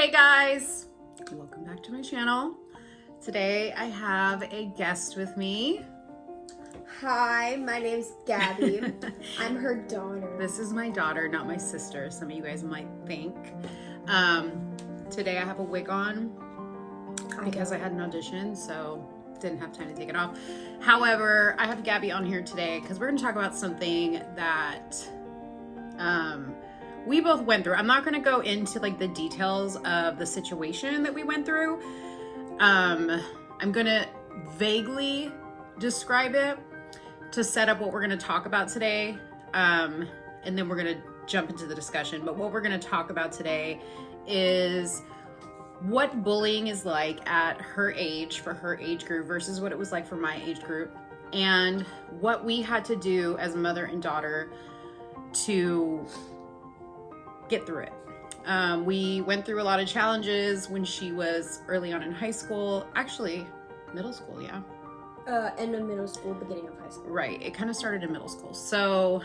Hey guys, welcome back to my channel. Today I have a guest with me. Hi, my name's Gabby. I'm her daughter. This is my daughter, not my sister. Some of you guys might think. Today I have a wig on because I had an audition, so didn't have time to take it off. However, I have Gabby on here today because we're going to talk about something that we both went through. I'm not going to go into like the details of the situation that we went through. I'm going to vaguely describe it to set up what we're going to talk about today. And then we're going to jump into the discussion. But what we're going to talk about today is what bullying is like at her age, for her age group, versus what it was like for my age group, and what we had to do as mother and daughter to get through it. We went through a lot of challenges when she was early on in high school, actually middle school, yeah. End of middle school, beginning of high school. Right, it kind of started in middle school. So,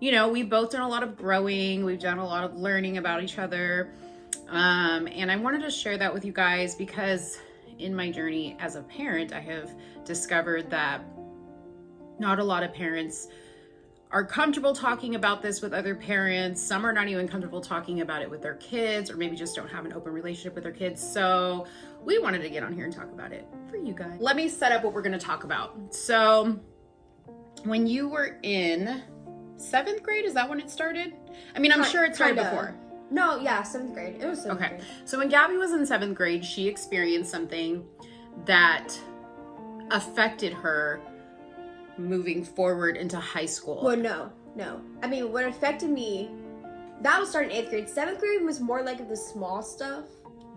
you know, we've both done a lot of growing, we've done a lot of learning about each other. And I wanted to share that with you guys because in my journey as a parent, I have discovered that not a lot of parents are comfortable talking about this with other parents. Some are not even comfortable talking about it with their kids, or maybe just don't have an open relationship with their kids. So we wanted to get on here and talk about it for you guys. Let me set up what we're going to talk about. So when you were in 7th grade, is that when it started? I mean, I'm sure it started before. No, yeah, 7th grade. It was 7th grade. So when Gabby was in 7th grade, she experienced something that affected her moving forward into high school. Well, no. I mean, what affected me, that was starting 8th grade. 7th grade was more like the small stuff.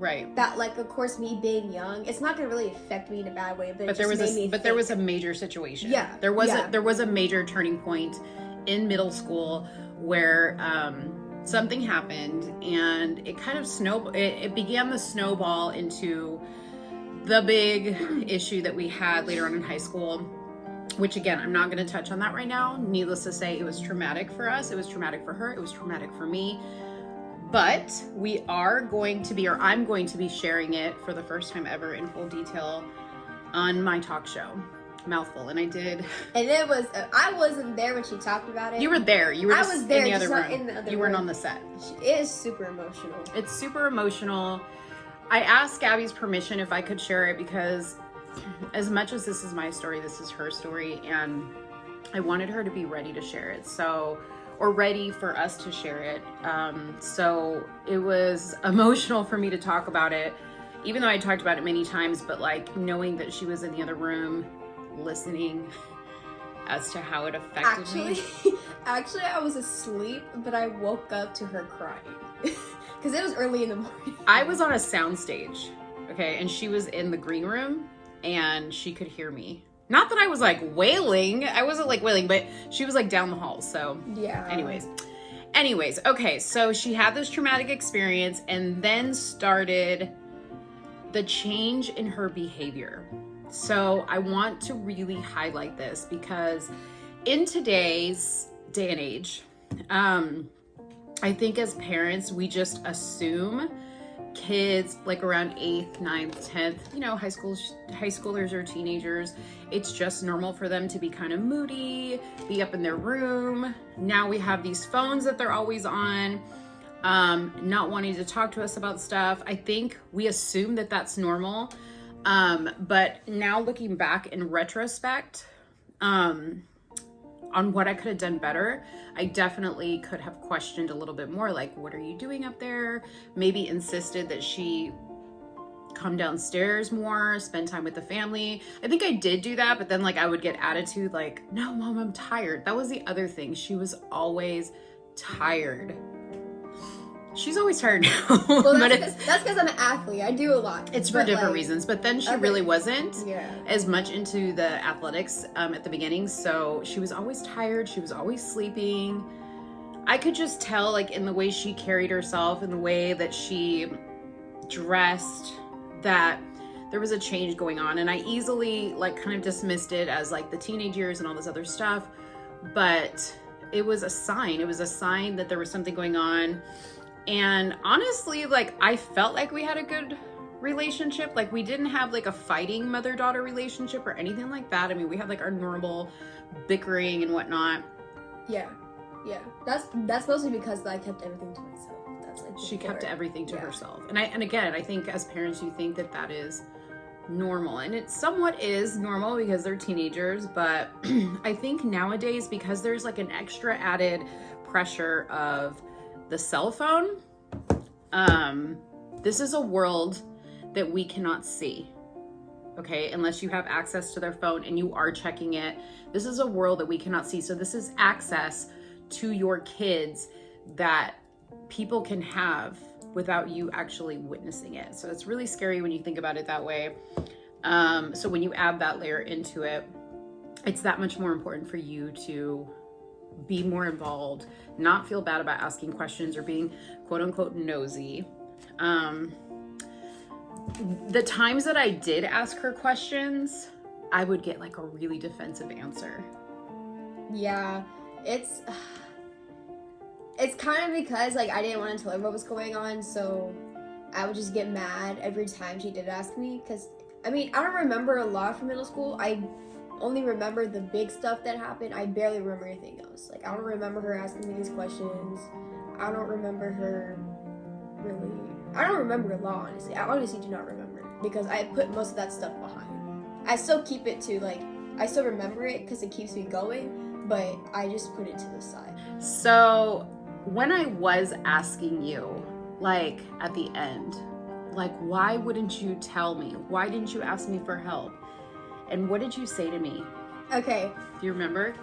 Right. That, like, of course, me being young, it's not gonna really affect me in a bad way, but there was a major situation. Yeah. There was a major turning point in middle school where something happened, and it kind of it began the snowball into the big issue that we had later on in high school, which again, I'm not going to touch on that right now. Needless to say, it was traumatic for us. It was traumatic for her. It was traumatic for me. But I'm going to be sharing it for the first time ever in full detail on my talk show, Mouthful. And I did. And it was, I wasn't there when she talked about it. You were there. You were just I was there, in the other just room. not in the other You weren't room. on the set. It is super emotional. It's super emotional. I asked Gabby's permission if I could share it because as much as this is my story, this is her story, and I wanted her to be ready to share it. Or ready for us to share it. So it was emotional for me to talk about it, even though I talked about it many times, but like knowing that she was in the other room listening as to how it affected me. Actually, I was asleep, but I woke up to her crying because it was early in the morning. I was on a sound stage, okay, and she was in the green room, and she could hear me. Not that I was like wailing. I wasn't like wailing, but she was like down the hall. So yeah. Anyways, okay. So she had this traumatic experience and then started the change in her behavior. So I want to really highlight this because in today's day and age, I think as parents, we just assume kids like around 8th, 9th, 10th, you know, high schoolers or teenagers, it's just normal for them to be kind of moody, be up in their room. Now we have these phones that they're always on, not wanting to talk to us about stuff. I think we assume that that's normal. But now looking back in retrospect, on what I could have done better, I definitely could have questioned a little bit more, like, what are you doing up there? Maybe insisted that she come downstairs more, spend time with the family. I think I did do that, but then like I would get attitude like, no, Mom, I'm tired. That was the other thing. She was always tired. She's always tired now. Well, that's because I'm an athlete. I do a lot. It's for different reasons. But then she really wasn't as much into the athletics at the beginning. So she was always tired. She was always sleeping. I could just tell, like, in the way she carried herself, in the way that she dressed, that there was a change going on. And I easily, like, kind of dismissed it as, like, the teenage years and all this other stuff. But it was a sign. It was a sign that there was something going on. And honestly, like, I felt like we had a good relationship. Like, we didn't have like a fighting mother-daughter relationship or anything like that. I mean, we had like our normal bickering and whatnot. Yeah. That's mostly because I kept everything to myself. That's like She before. kept everything to herself. And again, I think as parents, you think that that is normal, and it somewhat is normal because they're teenagers, but I think nowadays, because there's like an extra added pressure of the cell phone, this is a world that we cannot see, okay, unless you have access to their phone and you are checking it. This is a world that we cannot see. So this is access to your kids that people can have without you actually witnessing it. So it's really scary when you think about it that way. So when you add that layer into it, it's that much more important for you to be more involved, not feel bad about asking questions or being quote unquote nosy. The times that I did ask her questions, I would get like a really defensive answer. Yeah, it's kind of because like I didn't want to tell her what was going on, so I would just get mad every time she did ask me. Because I mean, I don't remember a lot from middle school. I only remember the big stuff that happened. I barely remember anything else. Like, I don't remember her asking me these questions. I don't remember her really. I don't remember a lot, honestly. I honestly do not remember because I put most of that stuff behind. I still keep it to like, I still remember it because it keeps me going, but I just put it to the side. So when I was asking you, like at the end, like, why wouldn't you tell me? Why didn't you ask me for help? And what did you say to me? Okay. Do you remember?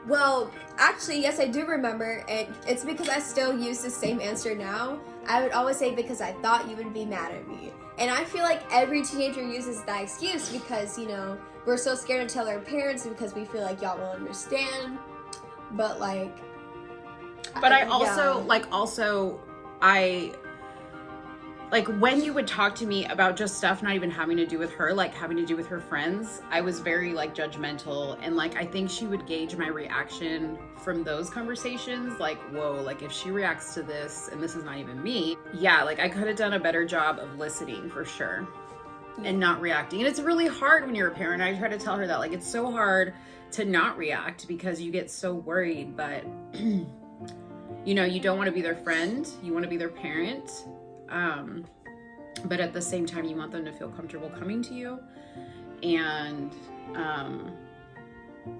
Well, actually, yes, I do remember, and it's because I still use the same answer now. I would always say because I thought you would be mad at me. And I feel like every teenager uses that excuse because, you know, we're so scared to tell our parents because we feel like y'all will understand. But like... But I also, like when you would talk to me about just stuff not even having to do with her, like having to do with her friends, I was very like judgmental, and like I think she would gauge my reaction from those conversations, like, whoa, like if she reacts to this and this is not even me, yeah, like I could have done a better job of listening for sure and not reacting. And it's really hard when you're a parent. I try to tell her that, like, it's so hard to not react because you get so worried, but you know, you don't want to be their friend, you want to be their parent. But at the same time, you want them to feel comfortable coming to you and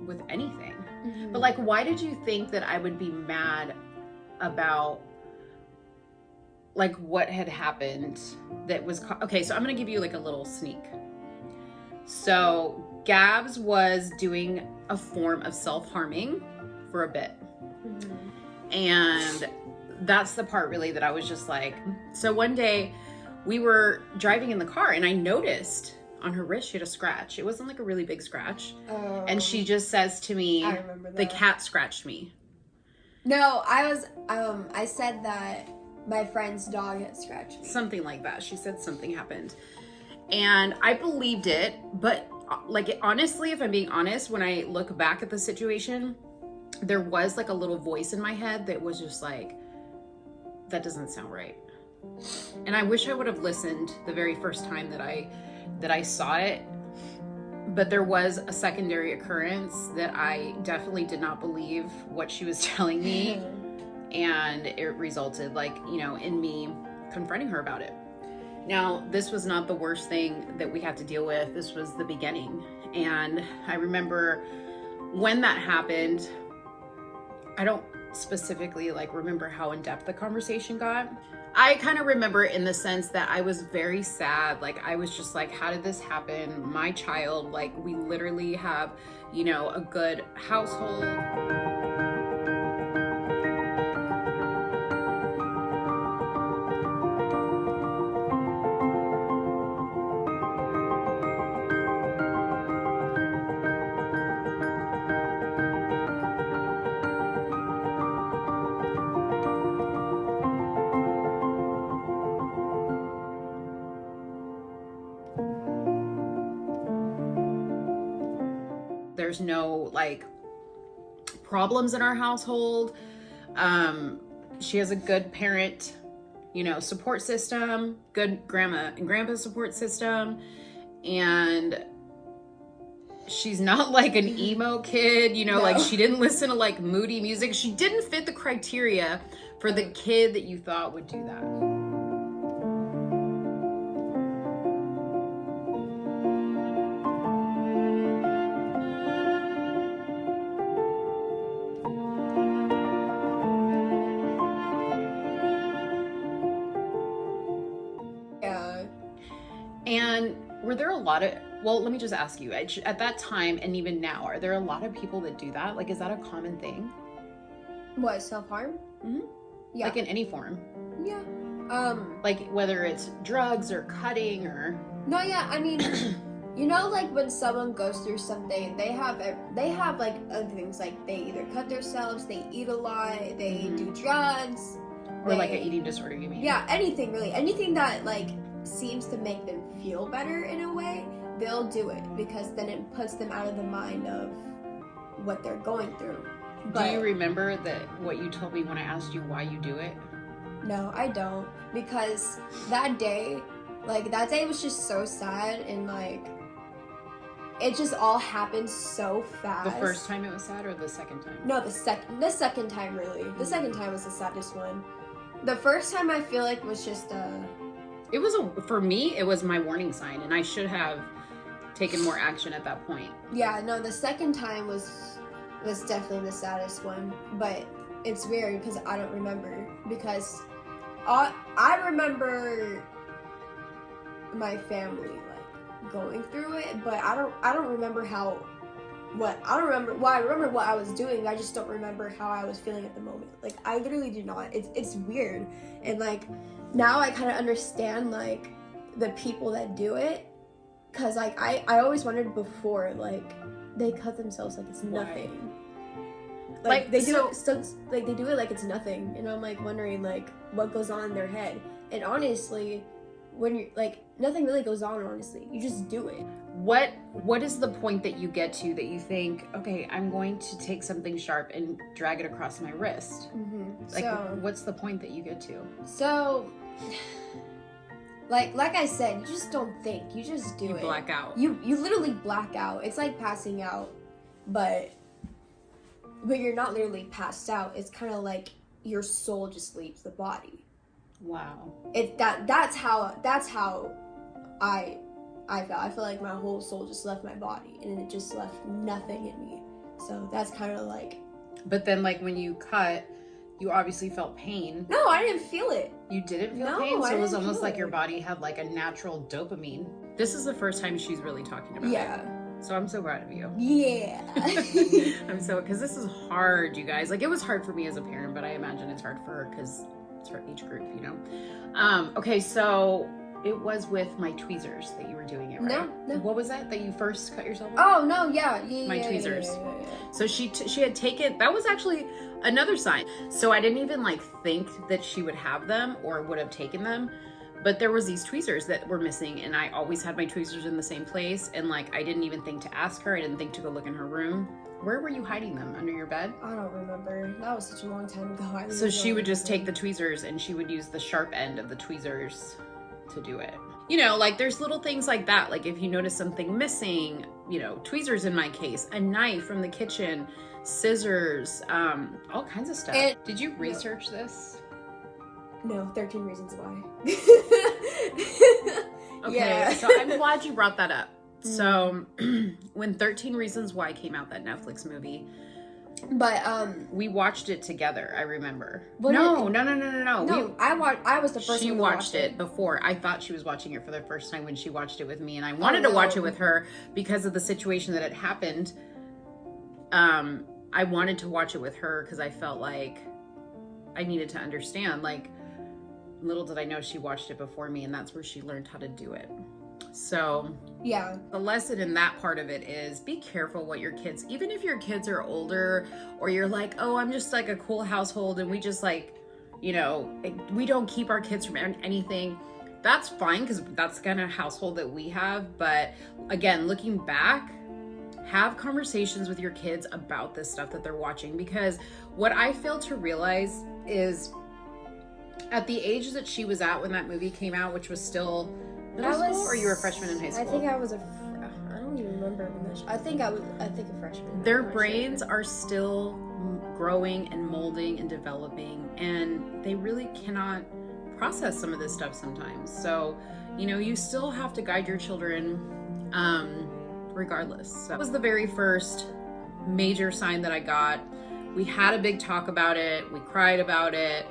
with anything. Mm-hmm. But like, why did you think that I would be mad about like what had happened that was okay? So I'm gonna give you like a little sneak. So Gabs was doing a form of self-harming for a bit. Mm-hmm. And that's the part really that I was just like, so one day we were driving in the car and I noticed on her wrist she had a scratch. It wasn't like a really big scratch. Oh. And she just says to me, I remember that. The cat scratched me. No, I said that my friend's dog had scratched me. Something like that. She said something happened. And I believed it, but like honestly, if I'm being honest, when I look back at the situation, there was like a little voice in my head that was just like, that doesn't sound right. And I wish I would have listened the very first time that I saw it. But there was a secondary occurrence that I definitely did not believe what she was telling me. And it resulted, like, you know, in me confronting her about it. Now, this was not the worst thing that we had to deal with. This was the beginning. And I remember when that happened, I don't specifically like remember how in depth the conversation got. I kind of remember in the sense that I was very sad. Like I was just like, how did this happen? My child, like we literally have, you know, a good household. There's no like problems in our household. She has a good parent support system, good grandma and grandpa support system. And she's not like an emo kid, No. like she didn't listen to like moody music. She didn't fit the criteria for the kid that you thought would do that. Yeah. And were there a lot of, well, let me just ask you, at that time and even now, are there a lot of people that do that? Like, is that a common thing? What, self-harm? Mm-hmm. Yeah. Like in any form? Yeah. Like whether it's drugs or cutting or... No, yeah, I mean, like when someone goes through something, they have like other things, like they either cut themselves, they eat a lot, they do drugs. Or like an eating disorder, you mean? Yeah, anything really. Anything that like seems to make them feel better in a way, they'll do it because then it puts them out of the mind of what they're going through. But, do you remember what you told me when I asked you why you do it? No, I don't, because that day was just so sad, and like it just all happened so fast. The first time it was sad, or the second time? No, the second time really. The second time was the saddest one. The first time I feel like was just for me, it was my warning sign, and I should have taken more action at that point. Yeah, no, the second time was definitely the saddest one, but it's weird because I don't remember, because I remember my family like going through it, but I don't remember I remember what I was doing. I just don't remember how I was feeling at the moment. Like, I literally do not. It's weird. And like now I kind of understand like the people that do it, cuz like I always wondered before, like they cut themselves like it's nothing. Like they do they do it like it's nothing. And I'm like wondering like what goes on in their head. And honestly, when you're like, nothing really goes on, honestly. You just do it. What is the point that you get to that you think, okay, I'm going to take something sharp and drag it across my wrist? Mm-hmm. Like, what's the point that you get to? So, like I said, you just don't think. You just do it. You black out. You literally black out. It's like passing out, but you're not literally passed out. It's kind of like your soul just leaves the body. Wow. That's how I felt. I feel like my whole soul just left my body, and it just left nothing in me. So that's kind of like. But then, like, when you cut, you obviously felt pain. No, I didn't feel it. You didn't feel pain? So it was almost like your body had like a natural dopamine. This is the first time she's really talking about it. Yeah. So I'm so proud of you. Yeah. because this is hard, you guys. Like, it was hard for me as a parent, but I imagine it's hard for her because it's her age group, Okay, so it was with my tweezers that you were doing it, right? No. What was that you first cut yourself with? Oh, no, yeah. My tweezers. Yeah. So she had taken, that was actually another sign. So I didn't even like think that she would have them or would have taken them. But there was these tweezers that were missing, and I always had my tweezers in the same place. And like, I didn't even think to ask her. I didn't think to go look in her room. Where were you hiding them? Under your bed? I don't remember. That was such a long time ago. So she would just take the tweezers and she would use the sharp end of the tweezers to do it. Like there's little things like that. Like if you notice something missing, tweezers in my case, a knife from the kitchen, scissors, all kinds of stuff. Did you research this? No, 13 Reasons Why. Okay, yeah. So I'm glad you brought that up. So when 13 Reasons Why came out, that Netflix movie, but we watched it together, I remember. No. No, I was the first one. She watched it before. I thought she was watching it for the first time when she watched it with me, and I wanted to watch it with her because of the situation that had happened. I wanted to watch it with her because I felt like I needed to understand. Like, little did I know she watched it before me, and that's where she learned how to do it. So yeah, the lesson in that part of it is be careful what your kids, even if your kids are older or you're like, oh, I'm just like a cool household and we just like, we don't keep our kids from anything. That's fine because that's the kind of household that we have. But again, looking back, have conversations with your kids about this stuff that they're watching, because what I fail to realize is At the age that she was at when that movie came out, which was still middle I school, was- or you were a freshman in high school? I think I was I don't even remember when this. I think a freshman. Their I'm not brains sure. are still growing and molding and developing, and they really cannot process some of this stuff sometimes. So, you know, you still have to guide your children regardless. So that was the very first major sign that I got. We had a big talk about it. We cried about it.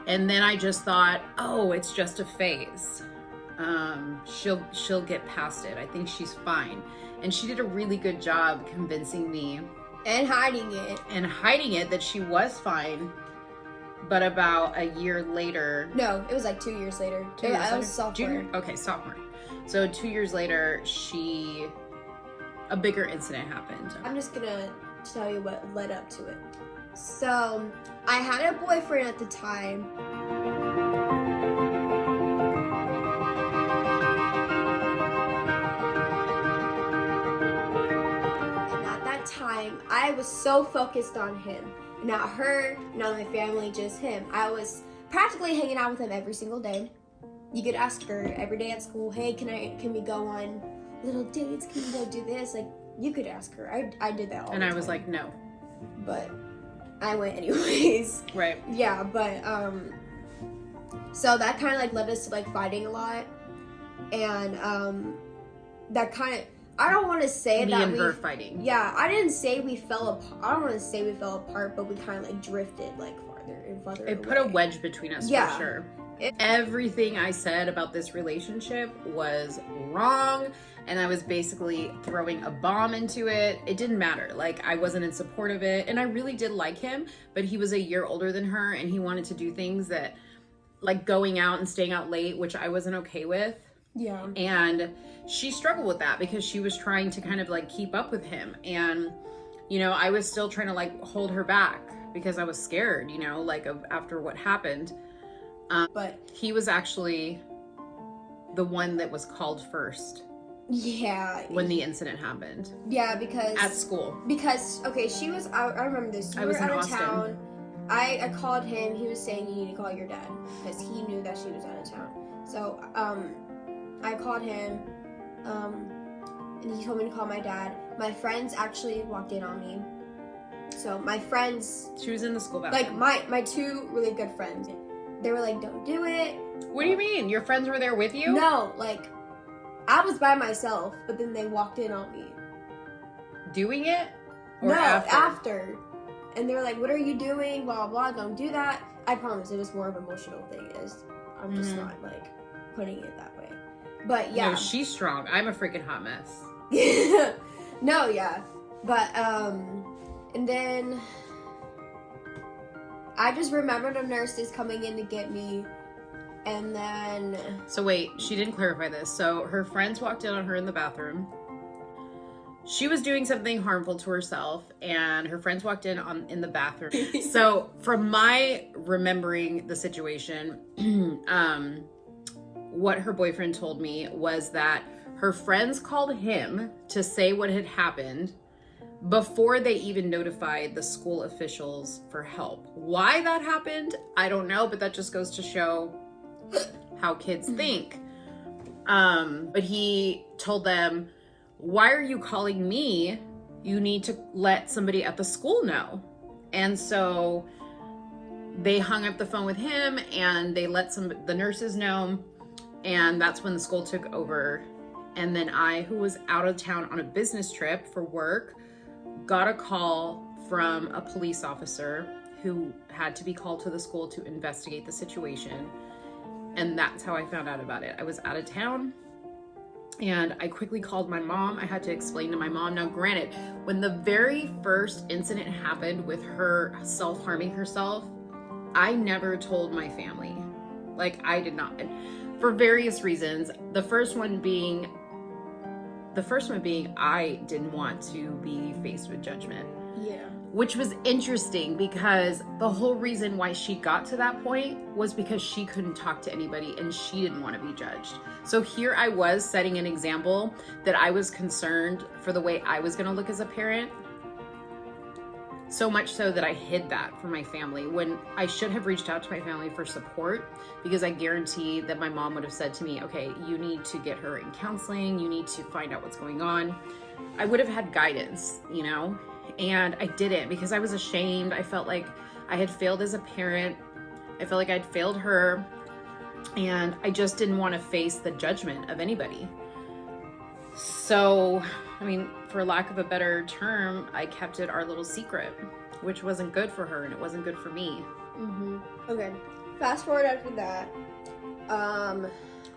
And then I just thought, oh, it's just a phase. She'll get past it. I think she's fine. And she did a really good job convincing me And hiding it. that she was fine. But about a year later, No, it was like 2 years later. I was sophomore. Junior? Okay, sophomore. So 2 years later, a bigger incident happened. I'm just gonna tell you what led up to it. So, I had a boyfriend at the time. And at that time, I was so focused on him. Not her, not my family, just him. I was practically hanging out with him every single day. You could ask her every day at school, hey, can we go on little dates? Can we go do this? Like, you could ask her. I did that all And the I time. was like, no. But I went anyways. Right. Yeah, but so that kind of like led us to like fighting a lot, and that kind of, I don't want to say Me that and we, her fighting. yeah, I didn't say we fell apart. I don't want to say we fell apart, but we kind of like drifted like farther and farther. It put a wedge between us, Yeah. for sure. Everything I said about this relationship was wrong, and I was basically throwing a bomb into it. It didn't matter. Like, I wasn't in support of it, and I really did like him, but he was a year older than her, and he wanted to do things that, like going out and staying out late, which I wasn't okay with. Yeah. And she struggled with that because she was trying to kind of like keep up with him. And, you know, I was still trying to like hold her back because I was scared, you know, like after what happened. But He was actually the one that was called first yeah, when the incident happened yeah, because at school. Because okay, she was. I remember this. I We was were in out of Austin. town. I called him. He was saying you need to call your dad because he knew that she was out of town. So I called him, and he told me to call my dad. My friends actually walked in on me. So my friends, She was in the school bathroom. like my two really good friends, they were like, "Don't do it." What do you mean? Your friends were there with you? No, like I was by myself, but then they walked in on me. Doing it? Or No, after? after. And they were like, what are you doing? Blah, blah, don't do that. I promise it was more of an emotional thing. I'm just not like putting it that way. But yeah. No, she's strong. I'm a freaking hot mess. No, yeah. But, and then I just remember the nurses coming in to get me. And then, So wait, she didn't clarify this. So her friends walked in on her in the bathroom. She was doing something harmful to herself, and her friends walked in the bathroom. So from my remembering the situation, what her boyfriend told me was that her friends called him to say what had happened before they even notified the school officials for help. Why that happened, I don't know, but that just goes to show how kids think. But he told them, why are you calling me? You need to let somebody at the school know. And so they hung up the phone with him and they let the nurses know. And that's when the school took over. And then I, who was out of town on a business trip for work, got a call from a police officer who had to be called to the school to investigate the situation. And that's how I found out about it. I was out of town and I quickly called my mom. I had to explain to my mom. Now, granted, when the very first incident happened with her self-harming herself, I never told my family. Like, I did not. For various reasons. The first one being I didn't want to be faced with judgment. yeah. Which was interesting because the whole reason why she got to that point was because she couldn't talk to anybody and she didn't want to be judged. So here I was setting an example that I was concerned for the way I was going to look as a parent. So much so that I hid that from my family when I should have reached out to my family for support, because I guarantee that my mom would have said to me, okay, you need to get her in counseling. You need to find out what's going on. I would have had guidance, you know, and I didn't because I was ashamed. I felt like I had failed as a parent. I felt like I'd failed her, and I just didn't want to face the judgment of anybody. So, I mean, for lack of a better term, I kept it our little secret, which wasn't good for her and it wasn't good for me. Mm-hmm. Okay. Fast forward after that.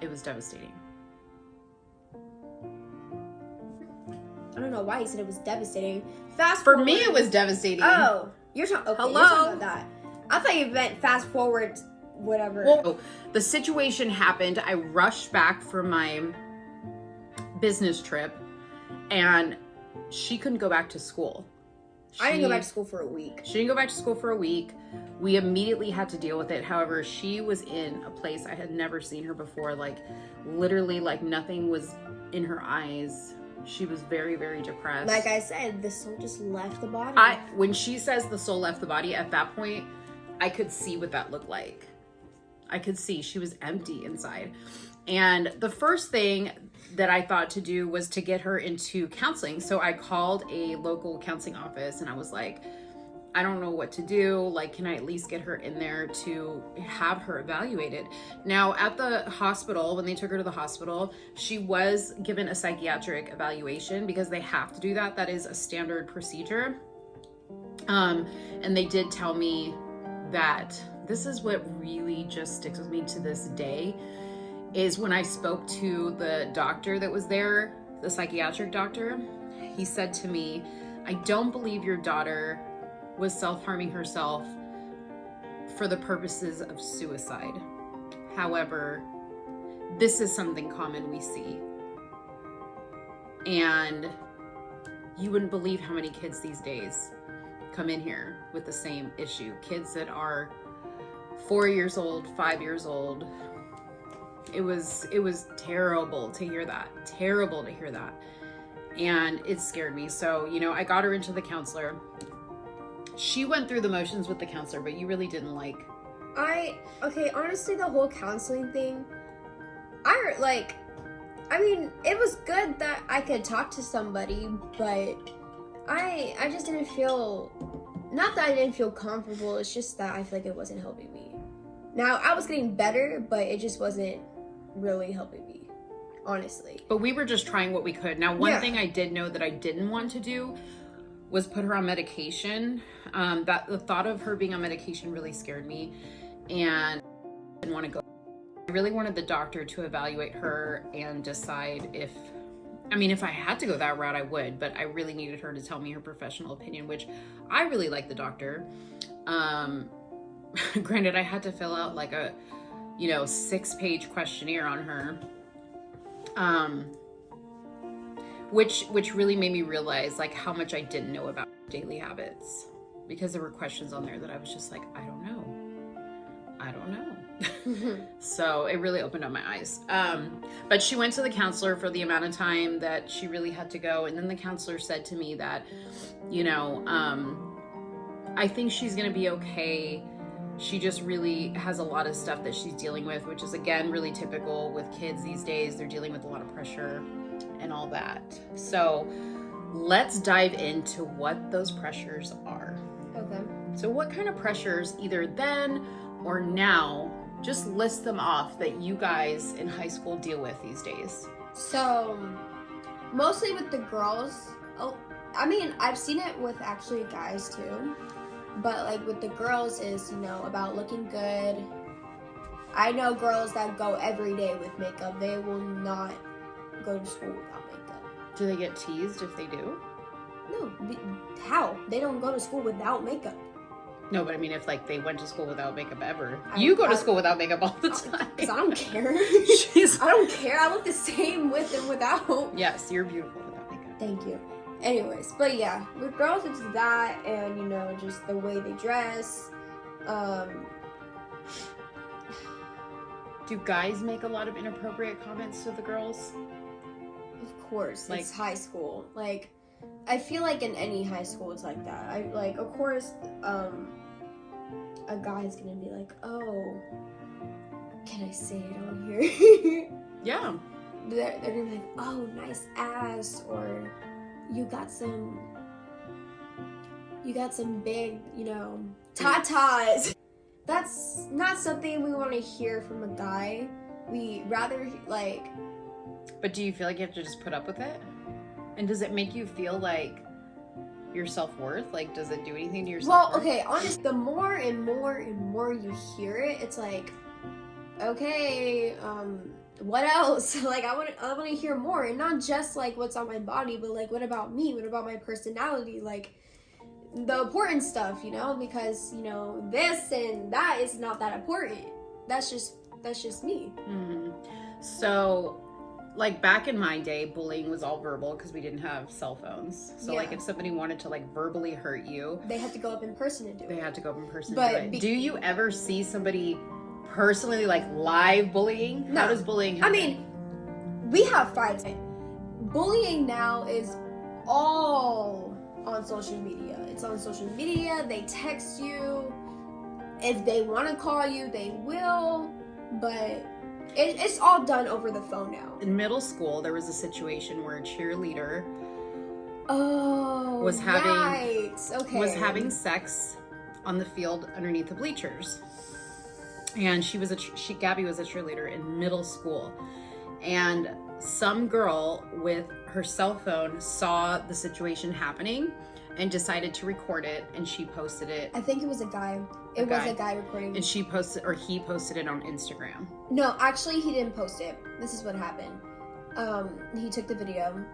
It was devastating. I don't know why you said it was devastating. Fast For forward. me, it was devastating. Oh, you're talking. Okay, Hello? You're talking about that. I thought you meant fast forward, whatever. Well, the situation happened. I rushed back from my business trip, and she couldn't go back to school. I didn't go back to school for a week. She didn't go back to school for a week. We immediately had to deal with it. However, she was in a place I had never seen her before. Like, literally, like nothing was in her eyes. She was very, very depressed. Like I said, the soul just left the body. When she says the soul left the body, at that point, I could see what that looked like. I could see she was empty inside. And the first thing that I thought to do was to get her into counseling. So I called a local counseling office and I was like, I don't know what to do. Like, can I at least get her in there to have her evaluated? Now, at the hospital, when they took her to the hospital, she was given a psychiatric evaluation because they have to do that. That is a standard procedure. And they did tell me that this is what really just sticks with me to this day, is when I spoke to the doctor that was there, the psychiatric doctor, he said to me, I don't believe your daughter was self-harming herself for the purposes of suicide. However, this is something common we see. And you wouldn't believe how many kids these days come in here with the same issue. Kids that are 4 years old, 5 years old. It was terrible to hear that. Terrible to hear that. And it scared me. So, you know, I got her into the counselor. She went through the motions with the counselor, but you really didn't like. Okay, honestly, the whole counseling thing, I mean, it was good that I could talk to somebody, but I just didn't feel, not that I didn't feel comfortable, it's just that I feel like it wasn't helping me. Now, I was getting better, but it just wasn't really helping me, honestly. But we were just trying what we could. Now, one thing I did know that I didn't want to do was put her on medication. That the thought of her being on medication really scared me, and I didn't want to go. I really wanted the doctor to evaluate her and decide if I had to go that route, I would, but I really needed her to tell me her professional opinion, which I really like the doctor. Granted, I had to fill out like a, 6-page questionnaire on her. Which really made me realize like how much I didn't know about daily habits, because there were questions on there that I was just like, I don't know. So it really opened up my eyes. But she went to the counselor for the amount of time that she really had to go. And then the counselor said to me that, I think she's going to be okay. She just really has a lot of stuff that she's dealing with, which is again, really typical with kids these days. They're dealing with a lot of pressure and all that. So let's dive into what those pressures are. Okay. So what kind of pressures, either then or now, just list them off that you guys in high school deal with these days? So, mostly with the girls. Oh, I mean, I've seen it with actually guys too. But like with the girls is, about looking good. I know girls that go every day with makeup. They will not go to school without makeup. Do they get teased if they do? No. How? They don't go to school without makeup. No, but I mean, if like they went to school without makeup ever. You go to school without makeup all the time. Because I don't care. I don't care. I look the same with and without. Yes, you're beautiful without makeup. Thank you. Anyways, but yeah, with girls it's that, and just the way they dress. Do guys make a lot of inappropriate comments to the girls? Of course, it's high school. Like, I feel like in any high school it's like that. I like, of course, a guy's gonna be like, oh, can I say it on here? Yeah. They're gonna be like, oh, nice ass, or you got some big, tatas. That's not something we want to hear from a guy. We rather, like... But do you feel like you have to just put up with it? And does it make you feel like your self-worth? Like, does it do anything to your self-worth? Well, okay, honestly, the more and more and more you hear it, it's like, okay, what else? Like, I want to hear more, and not just like what's on my body, but like, what about me? What about my personality? Like, the important stuff, because this and that is not that important. That's just me. Mm-hmm. So, like, back in my day, bullying was all verbal because we didn't have cell phones. So, Yeah. like, if somebody wanted to, like, verbally hurt you, They had to go up in person and do they it. had to go up in person But and do it. Do you ever see somebody personally, like, live bullying? No. How does bullying happen? I mean, we have fights. Bullying now is all on social media. It's on social media. They text you. If they want to call you, they will. But it's all done over the phone now. In middle school, there was a situation where a cheerleader was having sex on the field underneath the bleachers. And Gabby was a cheerleader in middle school. And some girl with her cell phone saw the situation happening and decided to record it, and she posted it. I think it was a guy. It was a guy recording. And he posted it on Instagram. No, actually he didn't post it. This is what happened. He took the video.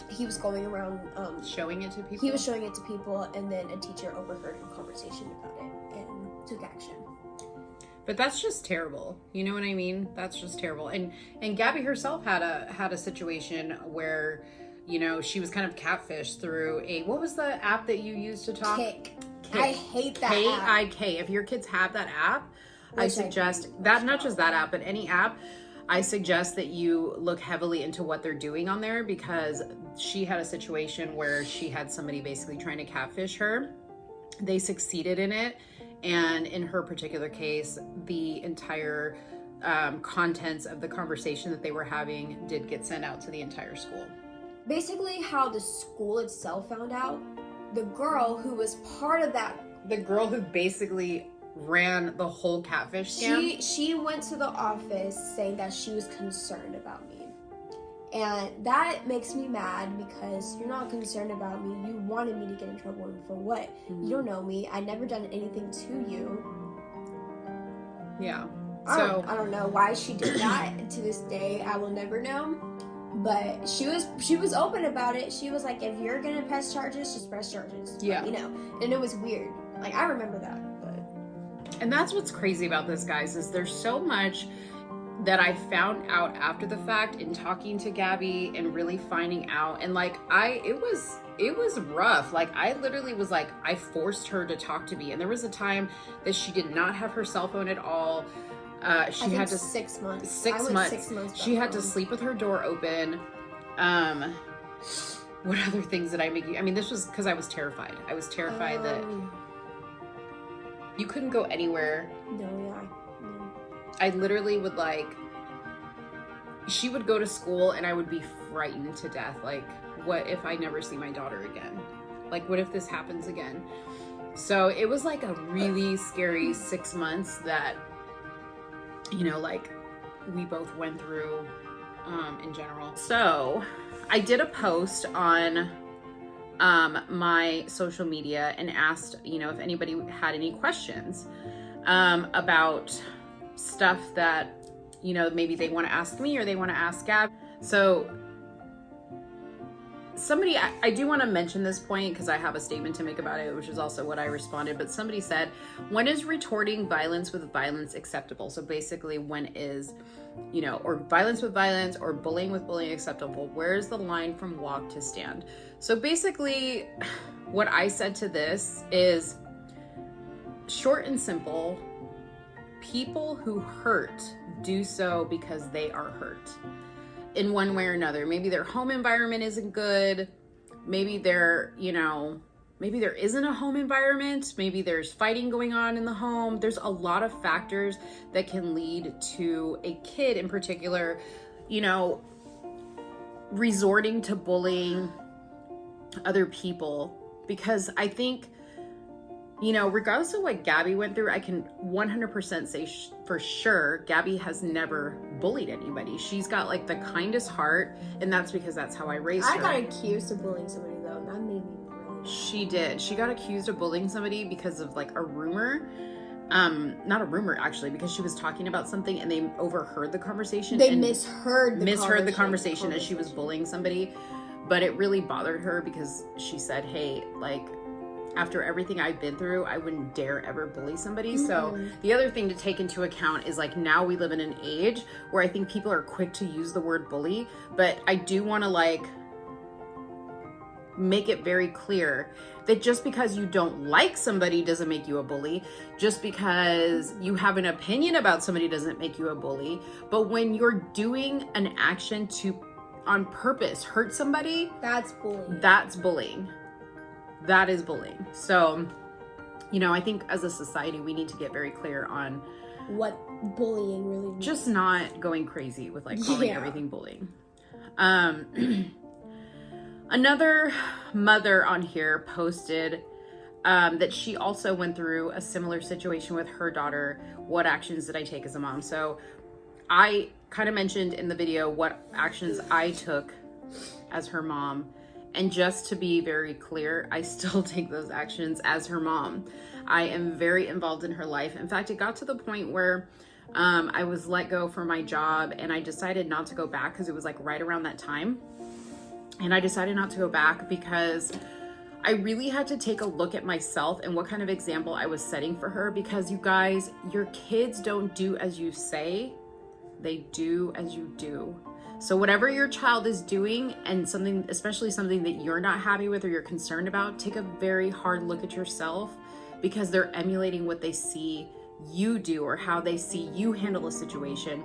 He was going around showing it to people? He was showing it to people, and then a teacher overheard a conversation about it and took action. But that's just terrible. You know what I mean? That's just terrible. And Gabby herself had a situation where, she was kind of catfished through what was the app that you used to talk? Kik. I hate that app. Kik. If your kids have that app, I suggest that, not just that app, but any app, I suggest that you look heavily into what they're doing on there, because she had a situation where she had somebody basically trying to catfish her. They succeeded in it. And in her particular case, the entire contents of the conversation that they were having did get sent out to the entire school. Basically, how the school itself found out, the girl who was part of that... The girl who basically ran the whole catfish scam? She went to the office saying that she was concerned about me. And that makes me mad, because you're not concerned about me. You wanted me to get in trouble, and for what? Mm-hmm. You don't know me. I never done anything to you. Yeah. I don't know why she did that. To this day, I will never know. But she was open about it. She was like, if you're gonna press charges, just press charges. Yeah. And it was weird. Like, I remember that. But And that's what's crazy about this, guys, is there's so much that I found out after the fact in talking to Gabby and really finding out. And like, it was rough. Like, I literally was like, I forced her to talk to me. And there was a time that she did not have her cell phone at all. She had to 6 months. 6 months. 6 months. She had to sleep with her door open. What other things did I make you? I mean, this was because I was terrified. I was terrified that you couldn't go anywhere. No, yeah. I literally would she would go to school and I would be frightened to death. Like, what if I never see my daughter again? Like, what if this happens again? So it was like a really scary 6 months that, we both went through in general. So I did a post on my social media and asked, if anybody had any questions about stuff that, maybe they want to ask me or they want to ask Gab. So somebody, I do want to mention this point because I have a statement to make about it, which is also what I responded, but somebody said, when is retorting violence with violence acceptable? So basically, when is, or violence with violence or bullying with bullying acceptable? Where's the line from walk to stand? So basically, what I said to this is short and simple. People who hurt do so because they are hurt in one way or another. Maybe their home environment isn't good. maybe there, you know, maybe there isn't a home environment. Maybe there's fighting going on in the home. There's a lot of factors that can lead to a kid in particular, you know, resorting to bullying other people. Because I think, you know, regardless of what Gabby went through, I can 100% say for sure Gabby has never bullied anybody. She's got like the kindest heart, and that's because that's how I raised her. I got accused of bullying somebody though, and that made me really mad. She did. She got accused of bullying somebody because of like a rumor. Not a rumor actually, because she was talking about something and they overheard the conversation. They and misheard the conversation as she was bullying somebody. But it really bothered her because she said, hey, like, after everything I've been through, I wouldn't dare ever bully somebody. So the other thing to take into account is like, now we live in an age where I think people are quick to use the word bully, but I do want to like make it very clear that just because you don't like somebody doesn't make you a bully. Just because you have an opinion about somebody doesn't make you a bully. But when you're doing an action to on purpose hurt somebody, that's bullying. That's bullying. That is bullying. So, you know, I think as a society, we need to get very clear on what bullying really means. Just not going crazy with like calling everything bullying. Another mother on here posted that she also went through a similar situation with her daughter. What actions did I take as a mom? So I kind of mentioned in the video what actions I took as her mom. And just to be very clear, I still take those actions as her mom. I am very involved in her life. In fact, it got to the point where I was let go from my job and I decided not to go back because it was like right around that time. And I decided not to go back because I really had to take a look at myself and what kind of example I was setting for her. Because you guys, your kids don't do as you say, they do as you do. So whatever your child is doing and something, especially something that you're not happy with or you're concerned about, take a very hard look at yourself, because they're emulating what they see you do or how they see you handle a situation.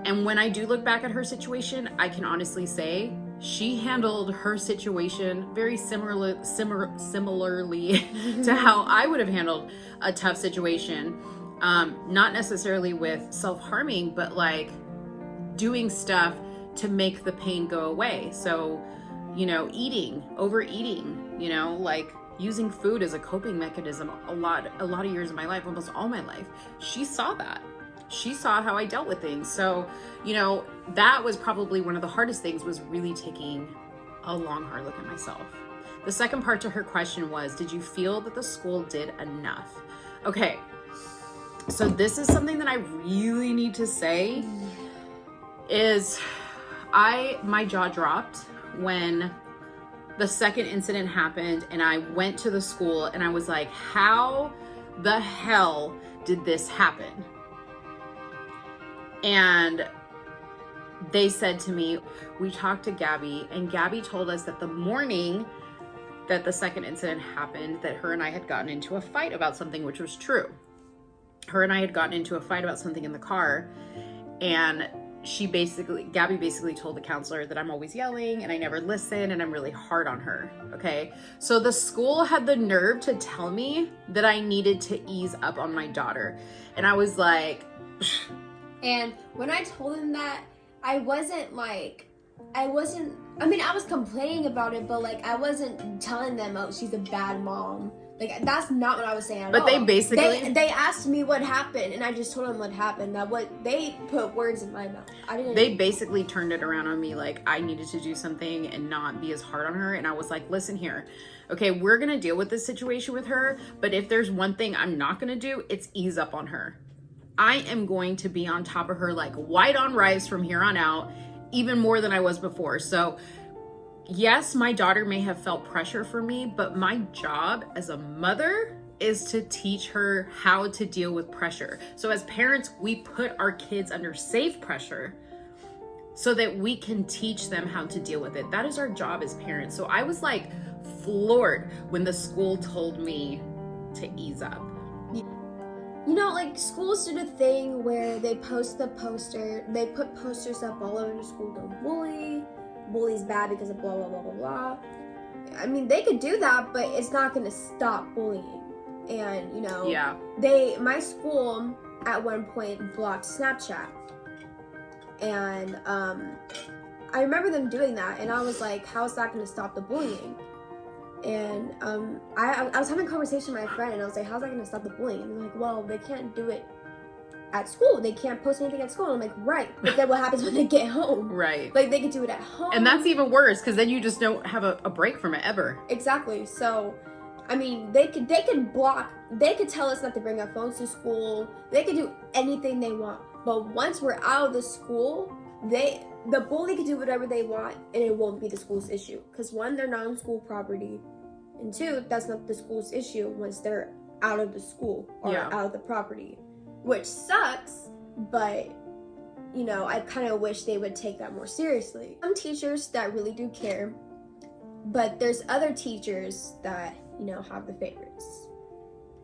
And when I do look back at her situation, I can honestly say she handled her situation very similarly to how I would have handled a tough situation. Not necessarily with self-harming, but like doing stuff to make the pain go away. So, you know, overeating, you know, like using food as a coping mechanism a lot of years of my life, almost all my life. She saw that. She saw how I dealt with things. So, you know, that was probably one of the hardest things, was really taking a long, hard look at myself. The second part to her question was, did you feel that the school did enough? Okay. So this is something that I really need to say is my jaw dropped when the second incident happened and I went to the school and I was like, how the hell did this happen? And they said to me, we talked to Gabby and Gabby told us that the morning that the second incident happened, that her and I had gotten into a fight about something, which was true. Her and I had gotten into a fight about something in the car, and Gabby basically told the counselor that I'm always yelling and I never listen and I'm really hard on her. Okay. So the school had the nerve to tell me that I needed to ease up on my daughter. And I was like, and when I told him that, I was complaining about it, but like I wasn't telling them, oh, she's a bad mom. Like, that's not what I was saying at all. But they basically... They asked me what happened, and I just told them what happened. That they put words in my mouth. They basically turned it around on me, like, I needed to do something and not be as hard on her. And I was like, listen here. Okay, we're going to deal with this situation with her. But if there's one thing I'm not going to do, it's ease up on her. I am going to be on top of her like white on rice from here on out, even more than I was before. So... yes, my daughter may have felt pressure from me, but my job as a mother is to teach her how to deal with pressure. So as parents, we put our kids under safe pressure so that we can teach them how to deal with it. That is our job as parents. So I was like floored when the school told me to ease up. You know, like schools did a thing where they put posters up all over the school, don't bully's bad because of blah, blah, blah, blah, blah. I mean, they could do that, but it's not going to stop bullying. And, you know, Yeah. my school at one point blocked Snapchat. And I remember them doing that, and I was like, how is that going to stop the bullying? And I was having a conversation with my friend, and I was like, how's that going to stop the bullying? And they're like, well, they can't do it at school. They can't post anything at school. And I'm like, right. But then what happens when they get home? Right. Like, they could do it at home. And that's even worse, because then you just don't have a break from it ever. Exactly. So, I mean, they could tell us not to bring our phones to school. They could do anything they want. But once we're out of the school, the bully could do whatever they want, and it won't be the school's issue. Because one, they're not on school property, and two, that's not the school's issue once they're out of the school or out of the property, which sucks. But you know, I kind of wish they would take that more seriously. Some teachers that really do care, but there's other teachers that, you know, have the favorites.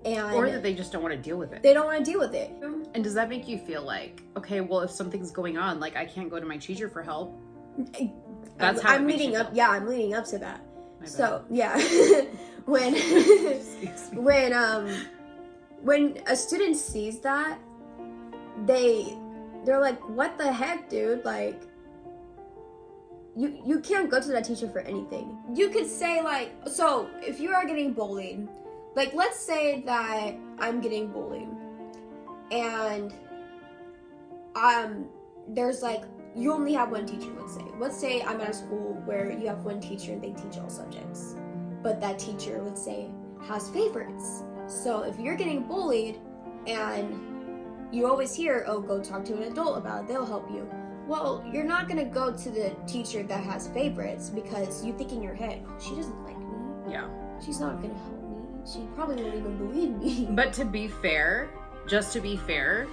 Or that they just don't want to deal with it. They don't want to deal with it. And does that make you feel like, okay, well, if something's going on, like I can't go to my teacher for help? That's how I'm leading up. Yeah, I'm leading up to that. So yeah, when a student sees that, they're like, what the heck, dude? Like, you can't go to that teacher for anything. You could say, like, so if you are getting bullied, like, let's say that I'm getting bullied, and there's like, you only have one teacher, let's say I'm at a school where you have one teacher and they teach all subjects, but that teacher, let's say, has favorites. So if you're getting bullied and you always hear, oh, go talk to an adult about it, they'll help you. Well, you're not gonna go to the teacher that has favorites because you think in your head, oh, she doesn't like me. Yeah. She's not gonna help me. She probably won't even believe me. But to be fair, just to be fair,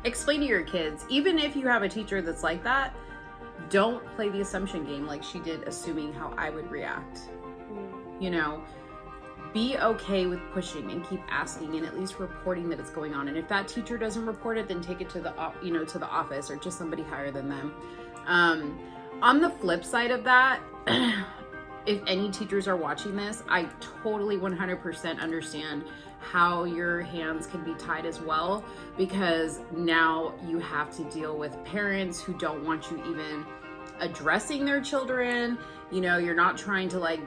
explain to your kids, even if you have a teacher that's like that, don't play the assumption game like she did, assuming how I would react. You know, be okay with pushing and keep asking and at least reporting that it's going on. And if that teacher doesn't report it, then take it to the office or just somebody higher than them. On the flip side of that, if any teachers are watching this, I totally 100% understand how your hands can be tied as well, because now you have to deal with parents who don't want you even addressing their children. You know, you're not trying to, like,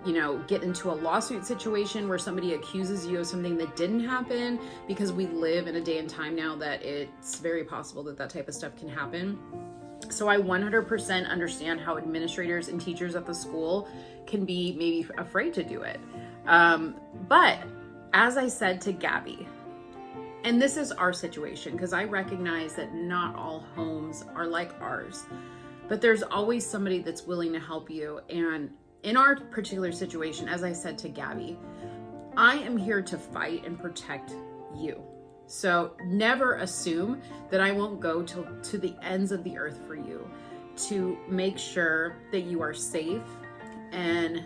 you know, get into a lawsuit situation where somebody accuses you of something that didn't happen, because we live in a day and time now that it's very possible that that type of stuff can happen. So I 100% understand how administrators and teachers at the school can be maybe afraid to do it. But as I said to Gabby, and this is our situation, because I recognize that not all homes are like ours, but there's always somebody that's willing to help you. And in our particular situation, as I said to Gabby, I am here to fight and protect you. So never assume that I won't go to the ends of the earth for you to make sure that you are safe and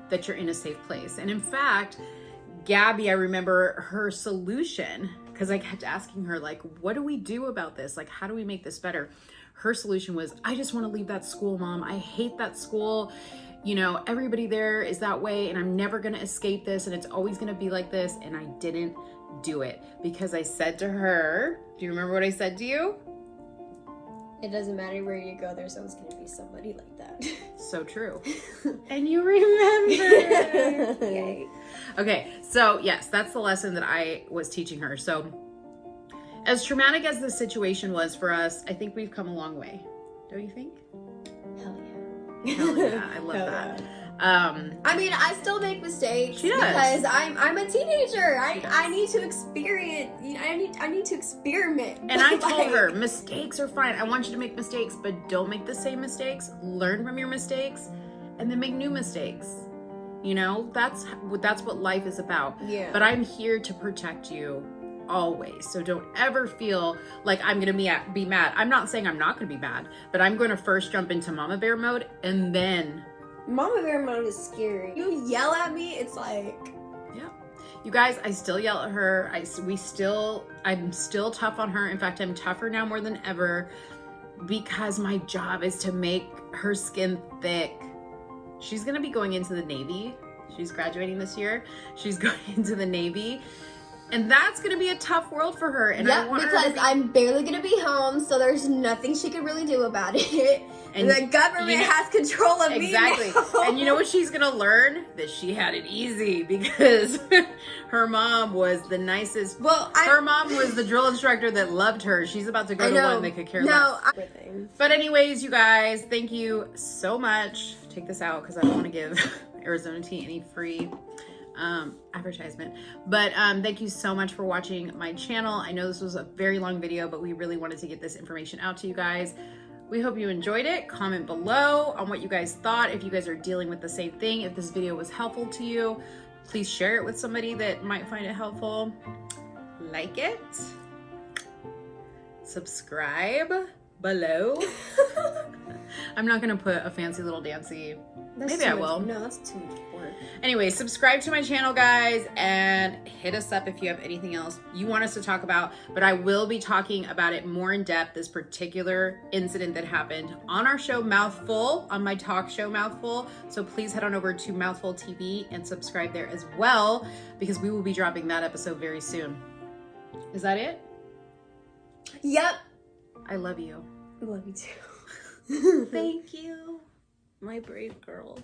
that you're in a safe place. And in fact, Gabby, I remember her solution, because I kept asking her, like, what do we do about this? Like, how do we make this better? Her solution was, I just want to leave that school, Mom. I hate that school. You know, everybody there is that way, and I'm never going to escape this, and it's always going to be like this. And I didn't do it because I said to her, do you remember what I said to you? It doesn't matter where you go, there's always going to be somebody like that. So true. And you remember. Yay. Okay, so yes, that's the lesson that I was teaching her. So as traumatic as this situation was for us, I think we've come a long way. Don't you think? Hell yeah. Hell yeah, I love that. Yeah. I mean, I still make mistakes. She does. Because I'm a teenager. I need to experience. I need to experiment. And I told her, mistakes are fine. I want you to make mistakes, but don't make the same mistakes. Learn from your mistakes, and then make new mistakes. You know, that's what life is about. Yeah. But I'm here to protect you always. So don't ever feel like I'm going to be mad. I'm not saying I'm not going to be mad, but I'm going to first jump into mama bear mode, and then Mama bear mode is scary. You yell at me, it's like, yeah. You guys, I still yell at her. I'm still tough on her. In fact, I'm tougher now more than ever, because my job is to make her skin thick. she's going to be going into the Navy. She's graduating this year. She's going into the Navy. And that's going to be a tough world for her. And I want because I'm barely going to be home, so there's nothing she can really do about it. And the government has control of me now. And you know what she's going to learn? That she had it easy because her mom was the nicest. Her mom was the drill instructor that loved her. She's about to go to one that could care less. But anyways, you guys, thank you so much. Take this out because I don't want to give Arizona Tea any free advertisement, but thank you so much for watching my channel. I know this was a very long video, but we really wanted to get this information out to you guys. We hope you enjoyed it. Comment below on what you guys thought. If you guys are dealing with the same thing, if this video was helpful to you, please share it with somebody that might find it helpful. Like it, subscribe below. I'm not gonna put a fancy little dancey. Maybe I will. No, that's too much work. Anyway, subscribe to my channel, guys, and hit us up if you have anything else you want us to talk about. But I will be talking about it more in depth, this particular incident that happened on our show Mouthful, on my talk show Mouthful. So please head on over to Mouthful TV and subscribe there as well, because we will be dropping that episode very soon. Is that it? Yep. I love you. I love you too. Thank you, my brave girl.